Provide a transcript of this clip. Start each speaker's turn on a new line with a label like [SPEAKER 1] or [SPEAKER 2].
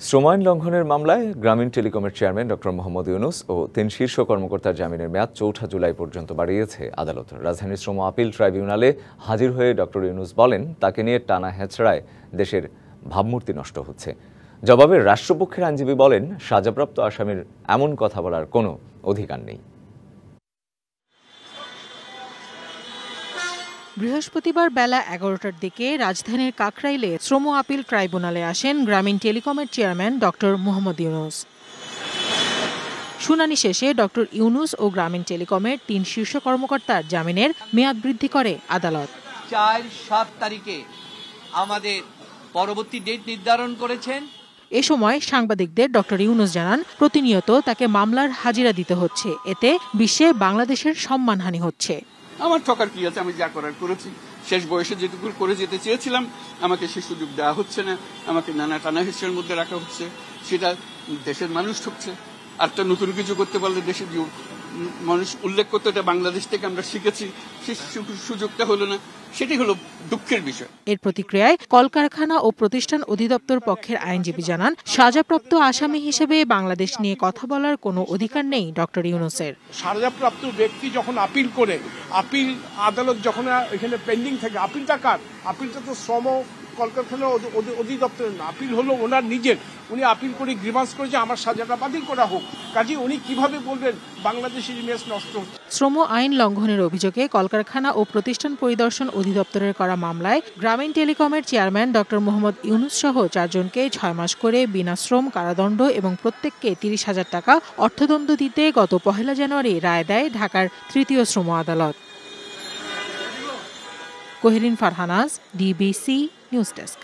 [SPEAKER 1] শ্রম আইন লঙ্ঘনের মামলায় গ্রামীণ টেলিকমের চেয়ারম্যান ডক্টর মোহাম্মদ ইউনুস ও ৩ শীর্ষ কর্মকর্তার জামিনের মেয়াদ ৪ জুলাই পর্যন্ত বাড়িয়েছে আদালত। রাজধানীর শ্রম আপিল ট্রাইব্যুনালে হাজির হয়ে ডক্টর ইউনুস বলেন, তাকে নিয়ে টানা হেঁচড়ায় দেশের ভাবমূর্তি নষ্ট হচ্ছে। জবাবে রাষ্ট্রপক্ষের আইনজীবী বলেন, সাজাপ্রাপ্ত আসামির এমন কথা বলার কোনো অধিকার নেই।
[SPEAKER 2] বৃহস্পতিবার বেলা ১১টার দিকে রাজধানীর কাকরাইলে শ্রম আপিল ট্রাইব্যুনালে আসেন গ্রামীণ টেলিকমের চেয়ারম্যান ডক্টর মোহাম্মদ ইউনুস। শুনানি শেষে ডক্টর ইউনুস ও গ্রামীণ টেলিকমের ৩ শীর্ষ কর্মকর্তার জামিনের মেয়াদ বৃদ্ধি করে আদালত।
[SPEAKER 3] ৪-৭ তারিখে আমাদের পরবর্তী ডেট নির্ধারণ করেছেন।
[SPEAKER 2] এ সময় সাংবাদিকদের ডক্টর ইউনুস জানান, প্রতিনিয়ত তাকে মামলার হাজিরা দিতে হচ্ছে, এতে বিশ্বে বাংলাদেশের সম্মানহানি হচ্ছে।
[SPEAKER 4] আমার ঠকার কি আছে? আমি যা করার করেছি। শেষ বয়সে যেটুকু করে যেতে চেয়েছিলাম আমাকে সে সুযোগ দেওয়া হচ্ছে না, আমাকে নানা টানা হেঁচড়ের মধ্যে রাখা হচ্ছে। সেটা দেশের মানুষ ঠকছে। আর তো নতুন কিছু করতে পারলে দেশের মানুষ উল্লেখ করতে, এটা বাংলাদেশ থেকে আমরা শিখেছি, সে সুযোগটা হলো না, সেটাই হলো দুঃখের বিষয়।
[SPEAKER 2] এর প্রতিক্রিয়ায় কলকারখানা ও প্রতিষ্ঠান অধিদপ্তর পক্ষের আইনজীবী জানান, সাজাপ্রাপ্ত আসামি হিসেবে বাংলাদেশ নিয়ে কথা বলার কোনো অধিকার নেই ডক্টর ইউনুসের।
[SPEAKER 5] সাজাপ্রাপ্ত ব্যক্তি যখন আপিল করে, আপিল আদালত যখন এখানে পেন্ডিং থাকে, আপিলটা কার? আপিলটা তো শ্রম কলকারখানা অধিদপ্তরের না, আপিল হলো ওনার নিজের। উনি আপিল করে গ্রিভান্স করে যে আমার সাজাটা বাতিল করা হোক। কাজে উনি কিভাবে বলবেন বাংলাদেশের ইমেজ নষ্ট হচ্ছে?
[SPEAKER 2] শ্রম আইন লঙ্ঘনের অভিযোগে কলকারখানা ও প্রতিষ্ঠান পরিদর্শন অধিদপ্তরের করা মামলায় গ্রামীণ টেলিকমের চেয়ারম্যান ডক্টর মোহাম্মদ ইউনুস সহ ৪ জনকে ৬ মাস করে বিনাশ্রম কারাদণ্ড এবং প্রত্যেককে ৩০,০০০ টাকা অর্থদণ্ড দিতে গত ১ জানুয়ারি রায় দেয় ঢাকার ৩য় শ্রম আদালত। কোহেলিন ফারহানাজ, ডিবিসি নিউজ ডেস্ক।